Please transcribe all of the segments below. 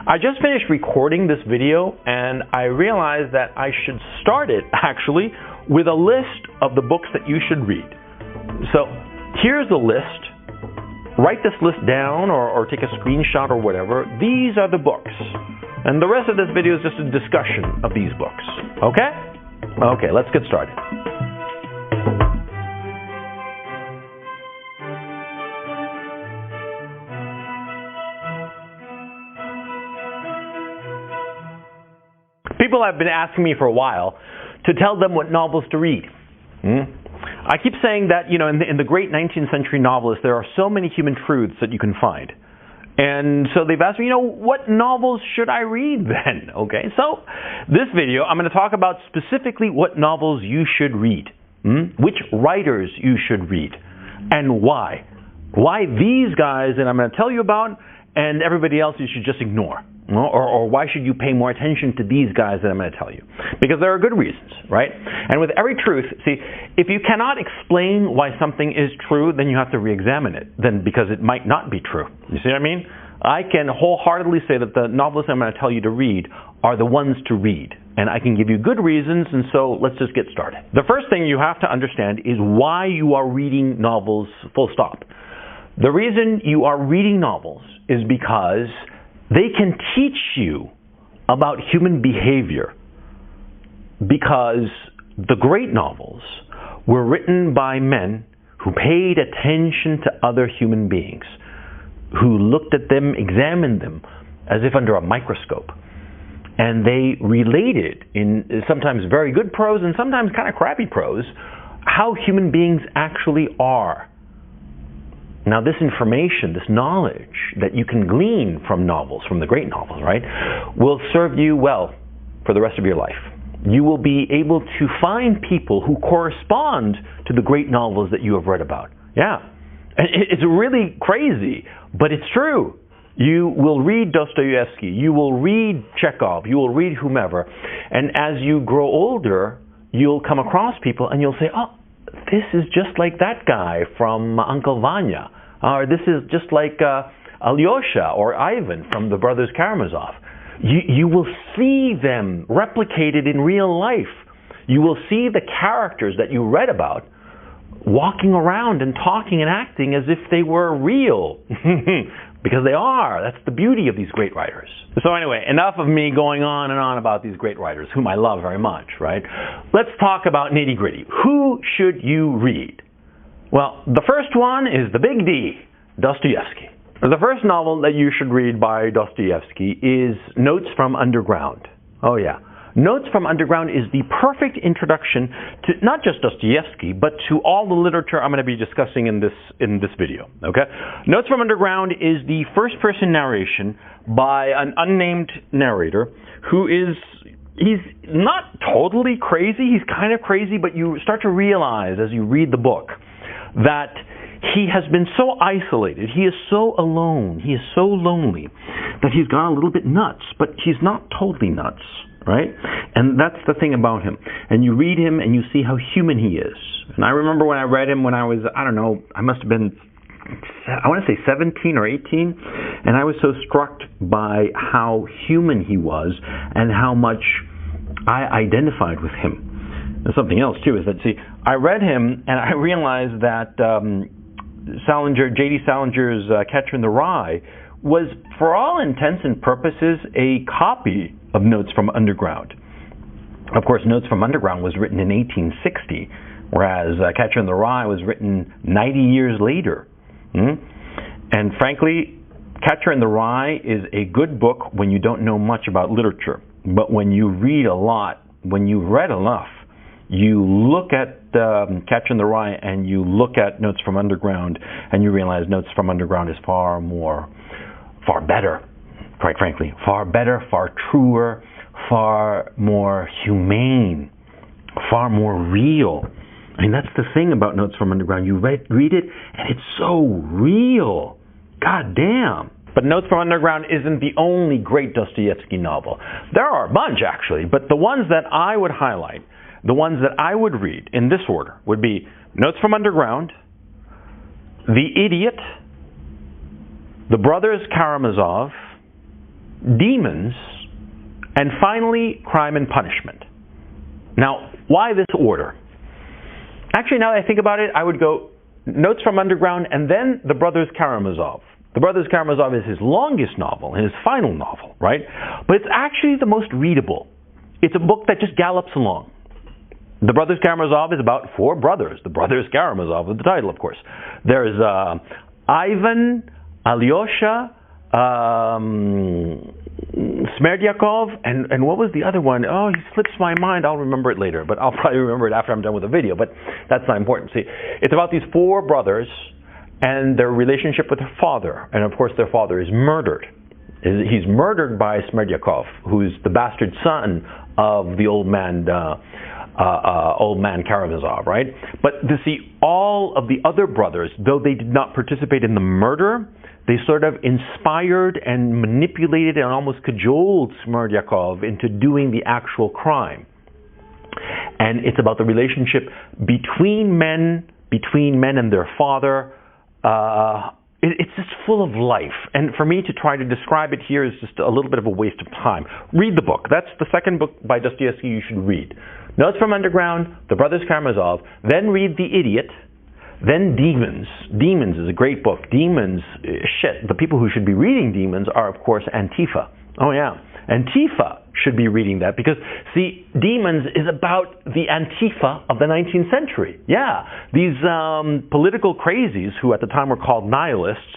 I just finished recording this video and I realized that I should start it actually with a list of the books that you should read. So here's the list. Write this list down or take a screenshot or whatever. These are the books. And the rest of this video is just a discussion of these books. Okay? Okay, let's get started. People have been asking me for a while to tell them what novels to read. I keep saying that, in the great 19th century novelists, there are so many human truths that you can find. And so they've asked me, what novels should I read then? Okay, so this video, I'm going to talk about specifically what novels you should read, which writers you should read, and why. Why these guys that I'm going to tell you about and everybody else you should just ignore. Or why should you pay more attention to these guys that I'm going to tell you? Because there are good reasons, right? And with every truth, see, if you cannot explain why something is true, then you have to re-examine it, then because it might not be true. You see what I mean? I can wholeheartedly say that the novelists I'm going to tell you to read are the ones to read. And I can give you good reasons, and so let's just get started. The first thing you have to understand is why you are reading novels, full stop. The reason you are reading novels is because they can teach you about human behavior, because the great novels were written by men who paid attention to other human beings, who looked at them, examined them as if under a microscope. And they related in sometimes very good prose and sometimes kind of crappy prose how human beings actually are. Now this information, this knowledge that you can glean from novels, from the great novels, right, will serve you well for the rest of your life. You will be able to find people who correspond to the great novels that you have read about. Yeah, and it's really crazy, but it's true. You will read Dostoevsky, you will read Chekhov, you will read whomever, and as you grow older, you'll come across people and you'll say, oh, this is just like that guy from Uncle Vanya. Or this is just like Alyosha or Ivan from the Brothers Karamazov. You will see them replicated in real life. You will see the characters that you read about walking around and talking and acting as if they were real. Because they are. That's the beauty of these great writers. So anyway, enough of me going on and on about these great writers, whom I love very much, right? Let's talk about nitty-gritty. Who should you read? Well, the first one is the big D, Dostoevsky. The first novel that you should read by Dostoevsky is Notes from Underground. Oh yeah. Notes from Underground is the perfect introduction to not just Dostoevsky, but to all the literature I'm going to be discussing in this video. Okay? Notes from Underground is the first-person narration by an unnamed narrator who he's not totally crazy. He's kind of crazy, but you start to realize as you read the book that he has been so isolated, he is so alone, he is so lonely, that he's gone a little bit nuts, but he's not totally nuts, right? And that's the thing about him. And you read him and you see how human he is. And I remember when I read him when I was, I don't know, I must have been, I want to say 17 or 18, and I was so struck by how human he was and how much I identified with him. And something else, too, is that, see, I read him and I realized that J.D. Salinger's Catcher in the Rye was, for all intents and purposes, a copy of Notes from Underground. Of course, Notes from Underground was written in 1860, whereas Catcher in the Rye was written 90 years later. And frankly, Catcher in the Rye is a good book when you don't know much about literature. But when you read a lot, when you've read enough, you look at Catcher in the Rye and you look at Notes from Underground and you realize Notes from Underground is far better, quite frankly. Far better, far truer, far more humane, far more real. I mean, that's the thing about Notes from Underground. You read it and it's so real. God damn. But Notes from Underground isn't the only great Dostoevsky novel. There are a bunch, actually, but the ones that I would highlight, the ones that I would read in this order would be Notes from Underground, The Idiot, The Brothers Karamazov, demons, and finally crime and punishment. Now, why this order? Actually, now that I think about it, I would go Notes from Underground and then The Brothers Karamazov. The Brothers Karamazov is his longest novel, his final novel, right? But it's actually the most readable. It's a book that just gallops along. The Brothers Karamazov is about four brothers. The Brothers Karamazov is the title, of course. There's Ivan, Alyosha, Smerdyakov, and what was the other one? Oh, he slips my mind. I'll remember it later, but I'll probably remember it after I'm done with the video, but that's not important. See, it's about these four brothers and their relationship with their father. And of course, their father is murdered. He's murdered by Smerdyakov, who's the bastard son of the old man Karamazov, right? But to see all of the other brothers, though they did not participate in the murder, they sort of inspired and manipulated and almost cajoled Smerdyakov into doing the actual crime. And it's about the relationship between men and their father. It's just full of life. And for me to try to describe it here is just a little bit of a waste of time. Read the book. That's the second book by Dostoevsky you should read. Notes from Underground, The Brothers Karamazov, then read The Idiot, then Demons. Demons is a great book. Demons, the people who should be reading Demons are, of course, Antifa. Oh, yeah. Antifa should be reading that because, see, Demons is about the Antifa of the 19th century. Yeah, these political crazies who at the time were called nihilists,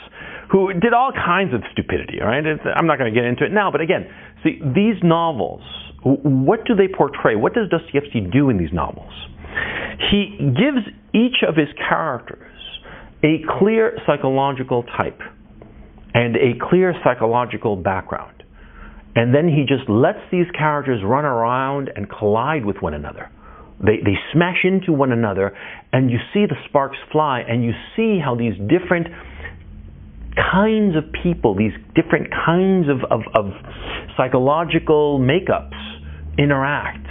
who did all kinds of stupidity, all right? I'm not going to get into it now, but again, see, these novels, what do they portray? What does Dostoevsky do in these novels? He gives each of his characters a clear psychological type and a clear psychological background. And then he just lets these characters run around and collide with one another. They smash into one another, and you see the sparks fly, and you see how these different kinds of people, these different kinds of psychological makeups interact.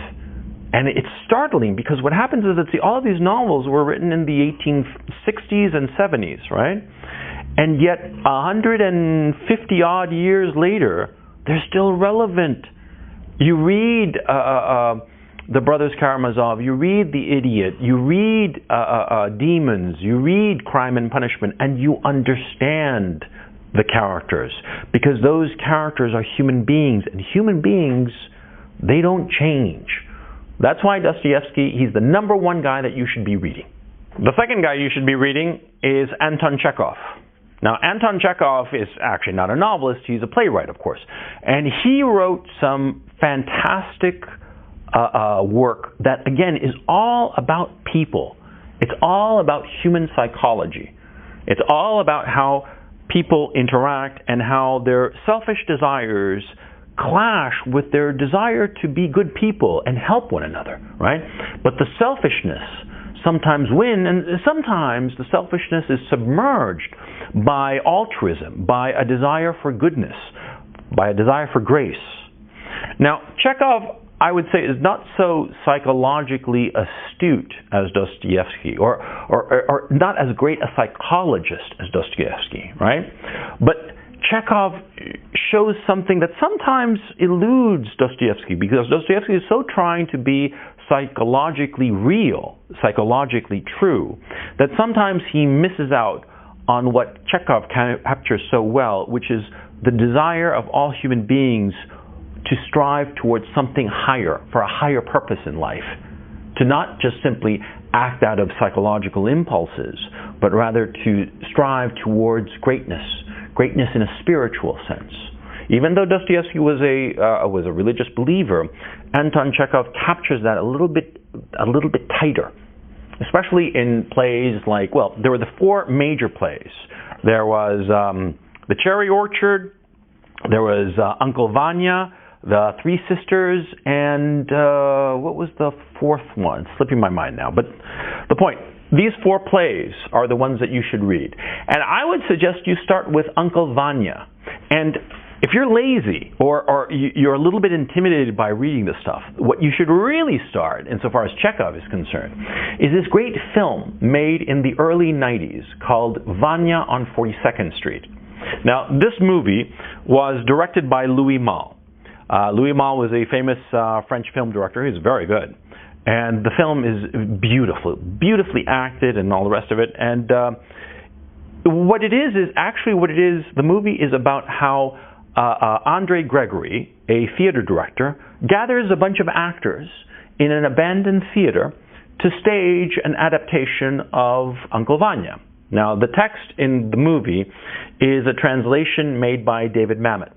And it's startling because what happens is that, see, all of these novels were written in the 1860s and 70s, right? And yet 150 odd years later, they're still relevant. You read The Brothers Karamazov, you read The Idiot, you read Demons, you read Crime and Punishment, and you understand the characters. Because those characters are human beings, and human beings, they don't change. That's why Dostoevsky, he's the number one guy that you should be reading. The second guy you should be reading is Anton Chekhov. Now, Anton Chekhov is actually not a novelist, he's a playwright, of course. And he wrote some fantastic work that, again, is all about people. It's all about human psychology. It's all about how people interact and how their selfish desires clash with their desire to be good people and help one another, right? But the selfishness sometimes win, and sometimes the selfishness is submerged by altruism, by a desire for goodness, by a desire for grace. Now, Chekhov, I would say, is not so psychologically astute as Dostoevsky, or not as great a psychologist as Dostoevsky, right? But Chekhov shows something that sometimes eludes Dostoevsky, because Dostoevsky is so trying to be psychologically real, psychologically true, that sometimes he misses out on what Chekhov captures so well, which is the desire of all human beings to strive towards something higher, for a higher purpose in life. To not just simply act out of psychological impulses, but rather to strive towards greatness in a spiritual sense. Even though Dostoevsky was a religious believer, Anton Chekhov captures that a little bit tighter, especially in plays like, well, there were the four major plays. There was The Cherry Orchard, there was Uncle Vanya, The Three Sisters, and what was the fourth one? It's slipping my mind now. But the point, these four plays are the ones that you should read. And I would suggest you start with Uncle Vanya. And if you're lazy or you're a little bit intimidated by reading this stuff, what you should really start, insofar as Chekhov is concerned, is this great film made in the early 90s called Vanya on 42nd Street. Now, this movie was directed by Louis Malle. Louis Malle was a famous French film director. He's very good. And the film is beautifully acted and all the rest of it. And what it is actually what it is. The movie is about how André Gregory, a theater director, gathers a bunch of actors in an abandoned theater to stage an adaptation of Uncle Vanya. Now, the text in the movie is a translation made by David Mamet.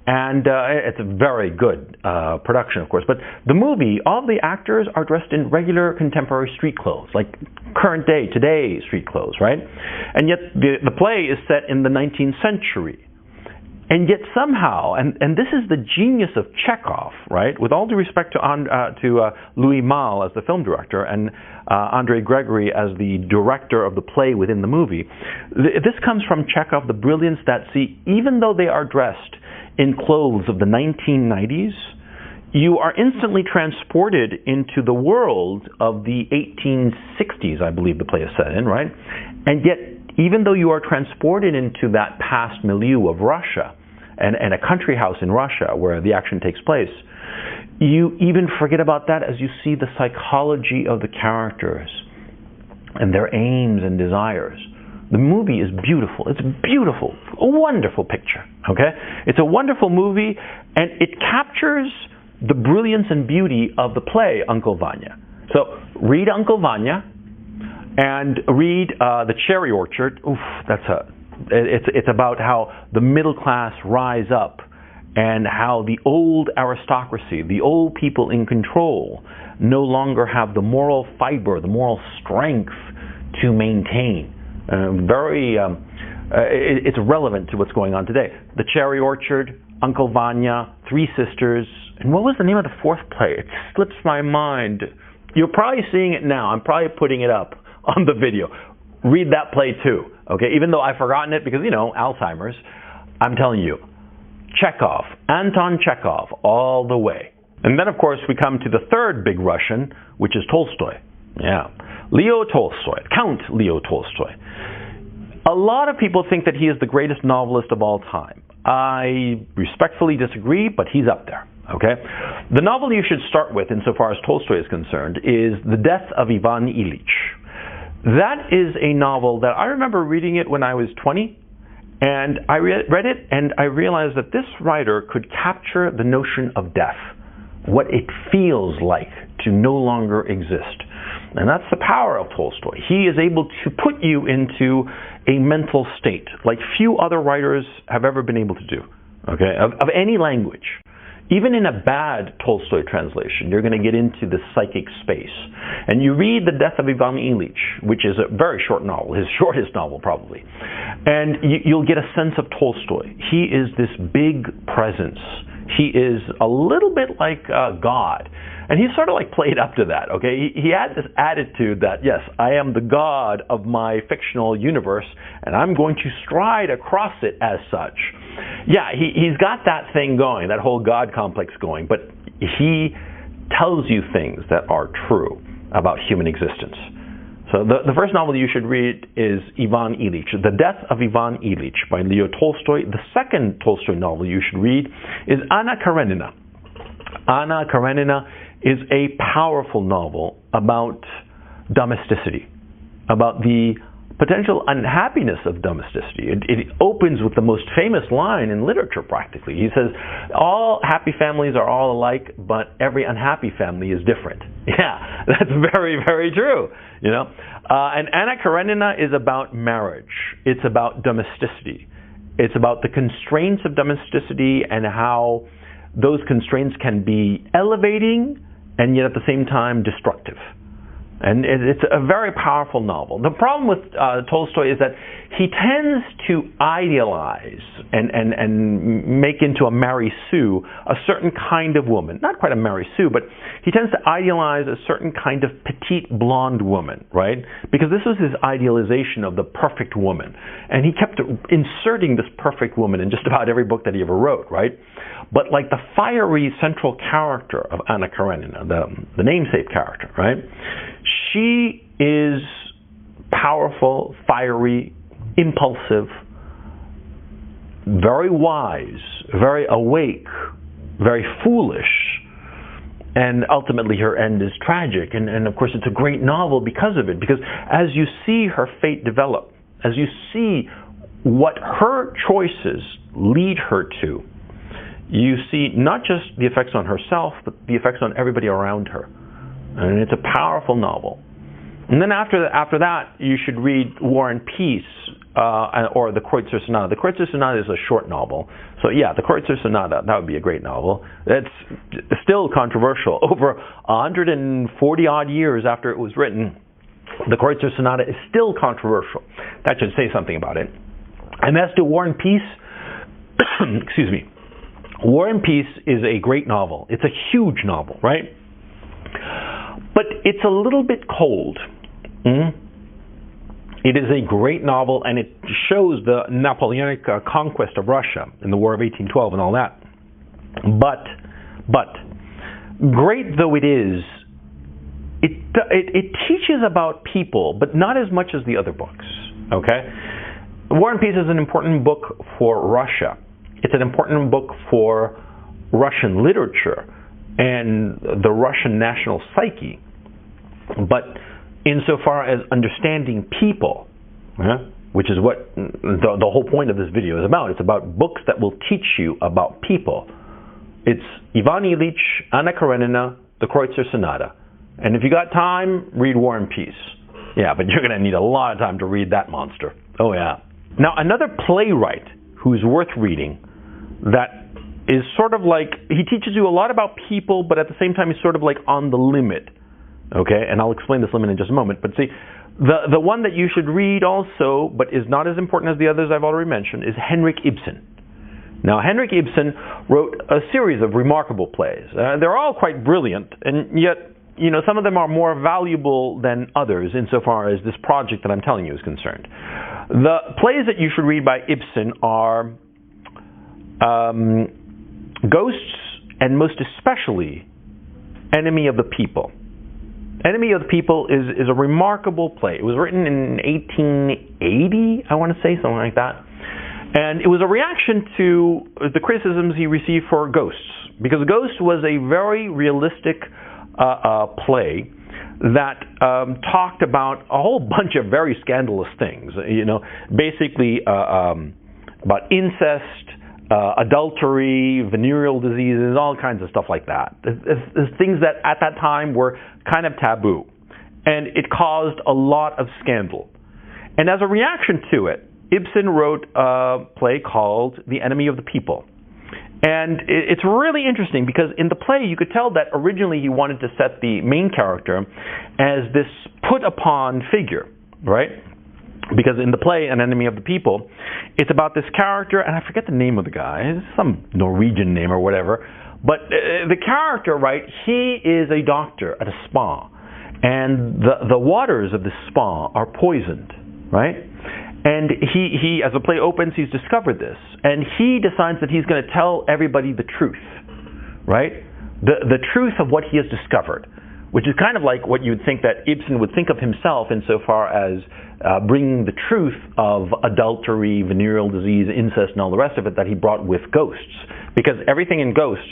And it's a very good production, of course. But the movie, all the actors are dressed in regular contemporary street clothes, like current day, today street clothes, right? And yet the play is set in the 19th century. And yet somehow, and this is the genius of Chekhov, right? With all due respect to Louis Malle as the film director and André Gregory as the director of the play within the movie, this comes from Chekhov, the brilliance that, see, even though they are dressed in clothes of the 1990s, you are instantly transported into the world of the 1860s, I believe the play is set in, right? And yet, even though you are transported into that past milieu of Russia and a country house in Russia where the action takes place, you even forget about that as you see the psychology of the characters and their aims and desires. The movie is beautiful. It's beautiful. A wonderful picture, okay? It's a wonderful movie, and it captures the brilliance and beauty of the play Uncle Vanya. So read Uncle Vanya and read The Cherry Orchard. Oof, it's about how the middle class rise up and how the old aristocracy, the old people in control, no longer have the moral fiber, the moral strength to maintain. It's relevant to what's going on today. The Cherry Orchard, Uncle Vanya, Three Sisters, and what was the name of the fourth play? It slips my mind. You're probably seeing it now. I'm probably putting it up on the video. Read that play too, okay? Even though I've forgotten it because, you know, Alzheimer's, I'm telling you, Chekhov, Anton Chekhov, all the way. And then, of course, we come to the third big Russian, which is Tolstoy. Yeah, Leo Tolstoy, Count Leo Tolstoy. A lot of people think that he is the greatest novelist of all time. I respectfully disagree, but he's up there, okay? The novel you should start with, insofar as Tolstoy is concerned, is The Death of Ivan Ilyich. That is a novel that I remember reading it when I was 20, and I read it, and I realized that this writer could capture the notion of death, what it feels like to no longer exist. And that's the power of Tolstoy. He is able to put you into a mental state like few other writers have ever been able to do, okay, of any language. Even in a bad Tolstoy translation, you're going to get into the psychic space. And you read The Death of Ivan Ilyich, which is a very short novel, his shortest novel probably, and you'll get a sense of Tolstoy. He is this big presence. He is a little bit like God. And he sort of like played up to that, okay? He had this attitude that, yes, I am the God of my fictional universe, and I'm going to stride across it as such. Yeah, he's got that thing going, that whole God complex going, but he tells you things that are true about human existence. So the first novel you should read is Ivan Ilyich, The Death of Ivan Ilyich by Leo Tolstoy. The second Tolstoy novel you should read is Anna Karenina. Anna Karenina is a powerful novel about domesticity, about the potential unhappiness of domesticity. It opens with the most famous line in literature, practically. He says, all happy families are all alike, but every unhappy family is different. Yeah, that's very, very true. You know, and Anna Karenina is about marriage. It's about domesticity. It's about the constraints of domesticity and how those constraints can be elevating and yet at the same time destructive. And it's a very powerful novel. The problem with Tolstoy is that he tends to idealize and make into a Mary Sue a certain kind of woman. Not quite a Mary Sue, but he tends to idealize a certain kind of petite blonde woman, right? Because this was his idealization of the perfect woman. And he kept inserting this perfect woman in just about every book that he ever wrote, right? But like the fiery central character of Anna Karenina, the namesake character, right? She is powerful, fiery, impulsive, very wise, very awake, very foolish, and ultimately her end is tragic. And of course it's a great novel because of it, because as you see her fate develop, as you see what her choices lead her to, you see not just the effects on herself, but the effects on everybody around her. And it's a powerful novel. And then after that, you should read War and Peace, or the Kreutzer Sonata. The Kreutzer Sonata is a short novel. So yeah, the Kreutzer Sonata, that would be a great novel. It's still controversial. Over 140 odd years after it was written, the Kreutzer Sonata is still controversial. That should say something about it. And as to War and Peace, excuse me, War and Peace is a great novel. It's a huge novel, right? But it's a little bit cold. It is a great novel, and it shows the Napoleonic conquest of Russia in the War of 1812 and all that. But great though it is, it teaches about people, but not as much as the other books. Okay, War and Peace is an important book for Russia. It's an important book for Russian literature and the Russian national psyche. But insofar as understanding people, which is what the whole point of this video is about, it's about books that will teach you about people. It's Ivan Ilyich, Anna Karenina, the Kreutzer Sonata. And if you got time, read War and Peace. Yeah, but you're going to need a lot of time to read that monster. Oh yeah. Now another playwright who's worth reading, that is sort of like, he teaches you a lot about people, but at the same time he's sort of like on the limit. Okay, and I'll explain this limit in just a moment. But see, the one that you should read also, but is not as important as the others I've already mentioned, is Henrik Ibsen. Now, Henrik Ibsen wrote a series of remarkable plays. They're all quite brilliant, and yet, you know, some of them are more valuable than others insofar as this project that I'm telling you is concerned. The plays that you should read by Ibsen are Ghosts, and most especially Enemy of the People. Enemy of the People is a remarkable play. It was written in 1880, I want to say, something like that. And it was a reaction to the criticisms he received for Ghosts, because Ghosts was a very realistic play that talked about a whole bunch of very scandalous things. You know, basically about incest, adultery, venereal diseases, all kinds of stuff like that. It's things that at that time were kind of taboo. And it caused a lot of scandal. And as a reaction to it, Ibsen wrote a play called The Enemy of the People. And it's really interesting because in the play you could tell that originally he wanted to set the main character as this put-upon figure, right? Because in the play, An Enemy of the People, it's about this character, and I forget the name of the guy, it's some Norwegian name or whatever, but the character, right, he is a doctor at a spa, and the waters of the spa are poisoned, right? And he, as the play opens, he's discovered this, and he decides that he's going to tell everybody the truth, right? The truth of what he has discovered, which is kind of like what you'd think that Ibsen would think of himself insofar as bringing the truth of adultery, venereal disease, incest, and all the rest of it that he brought with Ghosts. Because everything in Ghosts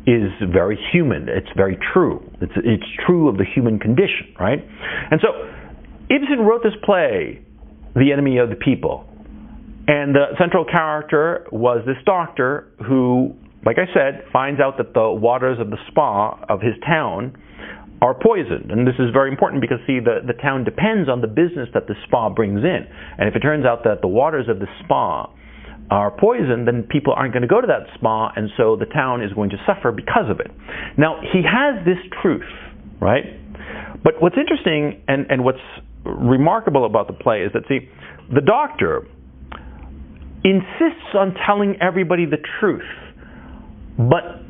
is very human. It's very true. It's true of the human condition, right? And so Ibsen wrote this play, The Enemy of the People. And the central character was this doctor who, like I said, finds out that the waters of the spa of his town are poisoned. And this is very important because, see, the town depends on the business that the spa brings in. And if it turns out that the waters of the spa are poisoned, then people aren't going to go to that spa, and so the town is going to suffer because of it. Now, he has this truth, right? But what's interesting and what's remarkable about the play is that, see, the doctor insists on telling everybody the truth, but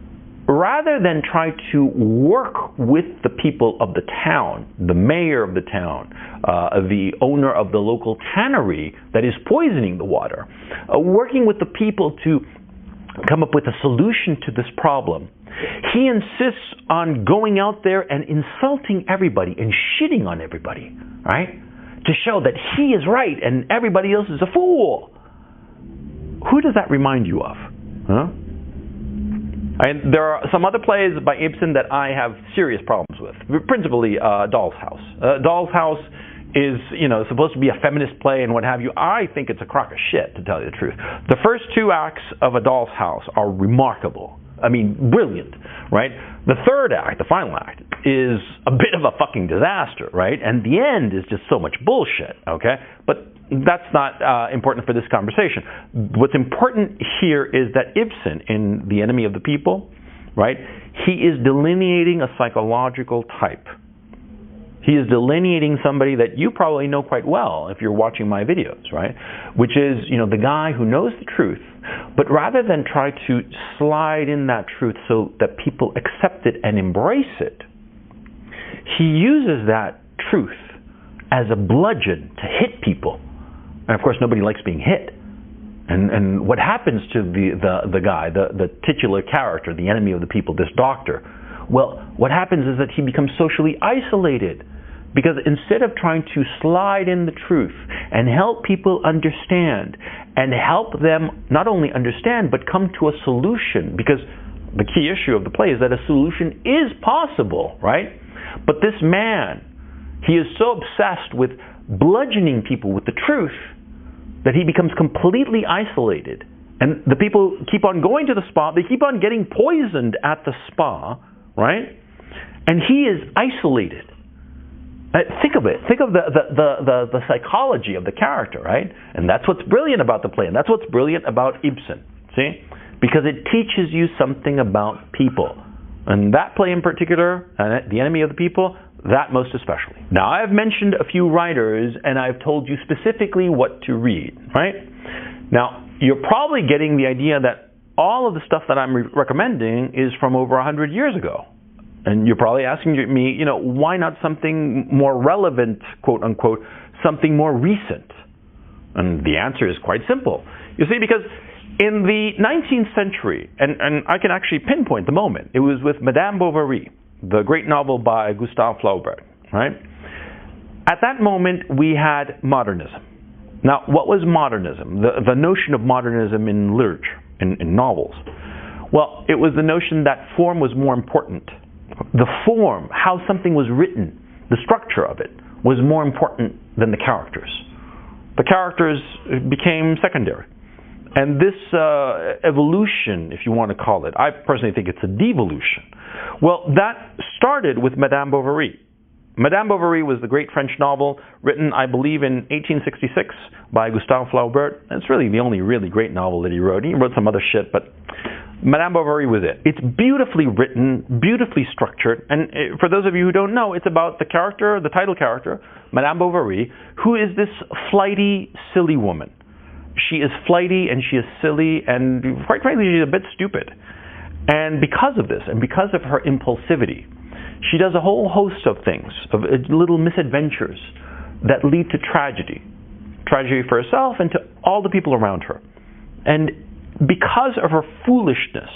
rather than try to work with the people of the town, the mayor of the town, the owner of the local tannery that is poisoning the water, working with the people to come up with a solution to this problem, he insists on going out there and insulting everybody and shitting on everybody, right? To show that he is right and everybody else is a fool. who does that remind you of? Huh? And there are some other plays by Ibsen that I have serious problems with, principally Doll's House. Doll's House is, supposed to be a feminist play and what have you. I think it's a crock of shit, to tell you the truth. The first two acts of A Doll's House are remarkable. I mean, brilliant, right? The third act, the final act, is a bit of a fucking disaster, right? And the end is just so much bullshit, okay? But that's not important for this conversation. What's important here is that Ibsen, in The Enemy of the People, right, he is delineating a psychological type. He is delineating somebody that you probably know quite well if you're watching my videos, right? Which is, the guy who knows the truth, but rather than try to slide in that truth so that people accept it and embrace it, he uses that truth as a bludgeon to hit people. And of course, nobody likes being hit. And what happens to the guy, the titular character, the enemy of the people, this doctor? Well, what happens is that he becomes socially isolated, because instead of trying to slide in the truth and help people understand and help them not only understand but come to a solution, because the key issue of the play is that a solution is possible, right? But this man, he is so obsessed with bludgeoning people with the truth that he becomes completely isolated. And the people keep on going to the spa, they keep on getting poisoned at the spa, right? And he is isolated. Think of it. Think of the psychology of the character, right? And that's what's brilliant about the play, and that's what's brilliant about Ibsen, see? Because it teaches you something about people. And that play in particular, The Enemy of the People, that most especially. Now, I've mentioned a few writers, and I've told you specifically what to read, right? Now, you're probably getting the idea that all of the stuff that I'm recommending is from over 100 years ago. And you're probably asking me, why not something more relevant, quote unquote, something more recent? And the answer is quite simple. You see, because in the 19th century, and I can actually pinpoint the moment, it was with Madame Bovary, the great novel by Gustave Flaubert, right? At that moment, we had modernism. Now, what was modernism? The notion of modernism in literature, in novels. Well, it was the notion that form was more important. The form, how something was written, the structure of it, was more important than the characters. The characters became secondary. And this evolution, if you want to call it, I personally think it's a devolution. Well, that started with Madame Bovary. Madame Bovary was the great French novel written, I believe, in 1866 by Gustave Flaubert. It's really the only really great novel that he wrote. He wrote some other shit, but Madame Bovary was it. It's beautifully written, beautifully structured, and for those of you who don't know, it's about the character, the title character, Madame Bovary, who is this flighty, silly woman. She is flighty and she is silly and quite frankly she's a bit stupid. And because of this and because of her impulsivity, she does a whole host of things, of little misadventures that lead to tragedy. Tragedy for herself and to all the people around her. And because of her foolishness,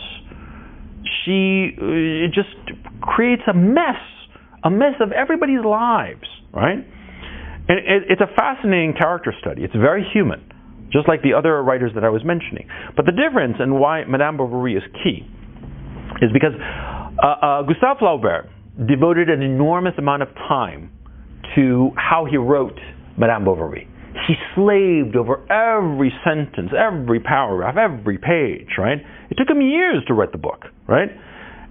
it just creates a mess of everybody's lives, right? And it's a fascinating character study. It's very human, just like the other writers that I was mentioning. But the difference and why Madame Bovary is key is because Gustave Flaubert devoted an enormous amount of time to how he wrote Madame Bovary. He slaved over every sentence, every paragraph, every page, right? It took him years to write the book, right?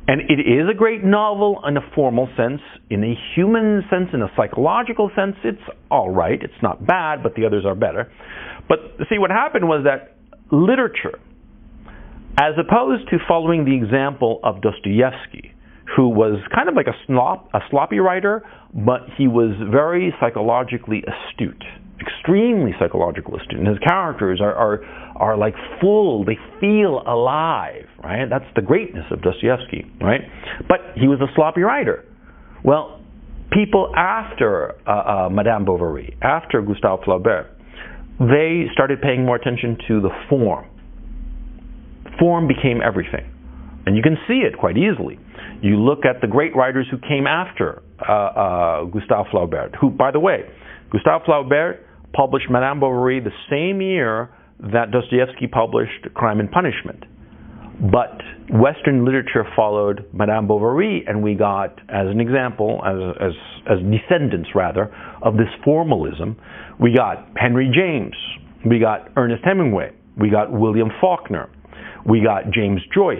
And it is a great novel in a formal sense. In a human sense, in a psychological sense, it's all right. It's not bad, but the others are better. But see, what happened was that literature, as opposed to following the example of Dostoevsky, who was kind of like a sloppy writer, but he was very psychologically astute. Extremely psychological astute. And his characters are like full, they feel alive, right? That's the greatness of Dostoevsky, right? But he was a sloppy writer. Well, people after Madame Bovary, after Gustave Flaubert, they started paying more attention to the form. Form became everything. And you can see it quite easily. You look at the great writers who came after Gustave Flaubert, who, by the way, Gustave Flaubert published Madame Bovary the same year that Dostoevsky published Crime and Punishment. But Western literature followed Madame Bovary, and we got, as an example, as descendants rather, of this formalism, we got Henry James, we got Ernest Hemingway, we got William Faulkner, we got James Joyce,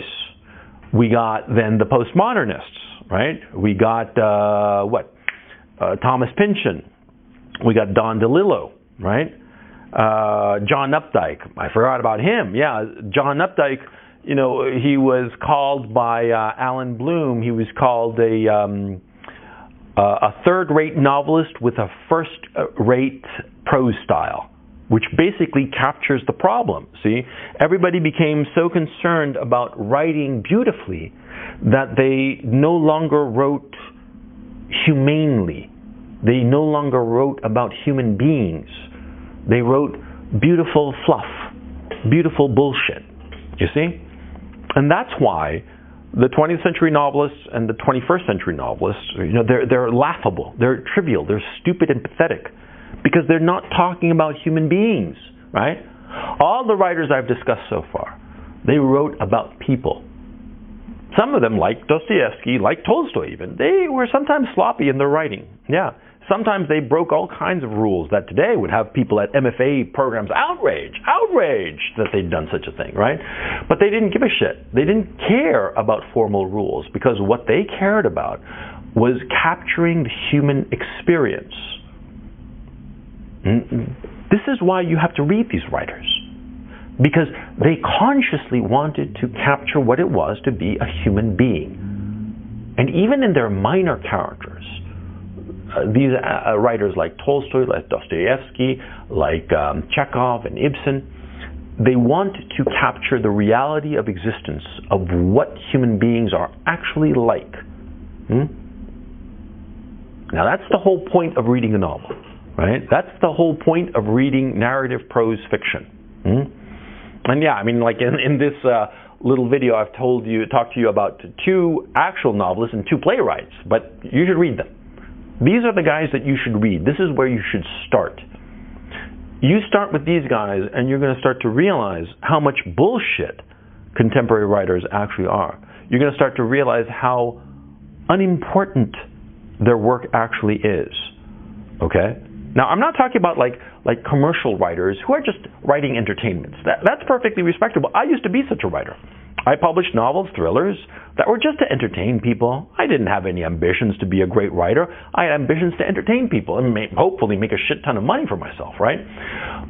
we got then the postmodernists, right? We got Thomas Pynchon, we got Don DeLillo, right? John Updike, I forgot about him. Yeah, John Updike, you know, he was called by Alan Bloom, he was called a third-rate novelist with a first-rate prose style, which basically captures the problem. See, everybody became so concerned about writing beautifully that they no longer wrote humanely. They no longer wrote about human beings. They wrote beautiful fluff, beautiful bullshit, you see? And that's why the 20th century novelists and the 21st century novelists, you know, they're laughable, they're trivial, they're stupid and pathetic, because they're not talking about human beings, right? All the writers I've discussed so far, they wrote about people. Some of them, like Dostoevsky, like Tolstoy even, they were sometimes sloppy in their writing. Yeah. Sometimes they broke all kinds of rules that today would have people at MFA programs outraged that they'd done such a thing, right? But they didn't give a shit. They didn't care about formal rules, because what they cared about was capturing the human experience. This is why you have to read these writers, because they consciously wanted to capture what it was to be a human being. And even in their minor characters, these writers like Tolstoy, like Dostoevsky, like Chekhov and Ibsen, they want to capture the reality of existence, of what human beings are actually like. Now that's the whole point of reading a novel, right? That's the whole point of reading narrative prose fiction. And yeah, I mean, like in this little video, I've talked to you about two actual novelists and two playwrights, but you should read them. These are the guys that you should read. This is where you should start. You start with these guys, and you're going to start to realize how much bullshit contemporary writers actually are. You're going to start to realize how unimportant their work actually is. Okay? Now, I'm not talking about like commercial writers who are just writing entertainments. That's perfectly respectable. I used to be such a writer. I published novels, thrillers, that were just to entertain people. I didn't have any ambitions to be a great writer. I had ambitions to entertain people and hopefully make a shit ton of money for myself, right?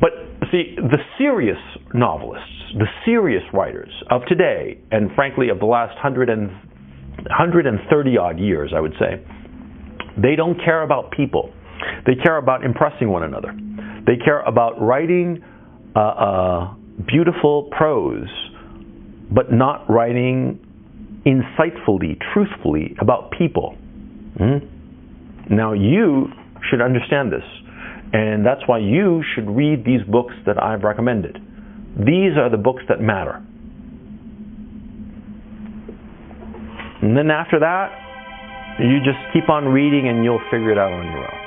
But see, the serious novelists, the serious writers of today, and frankly of the last 130 odd years, I would say, they don't care about people. They care about impressing one another. They care about writing beautiful prose, but not writing insightfully, truthfully about people. Now you should understand this, and that's why you should read these books that I've recommended. These are the books that matter. And then after that, you just keep on reading and you'll figure it out on your own.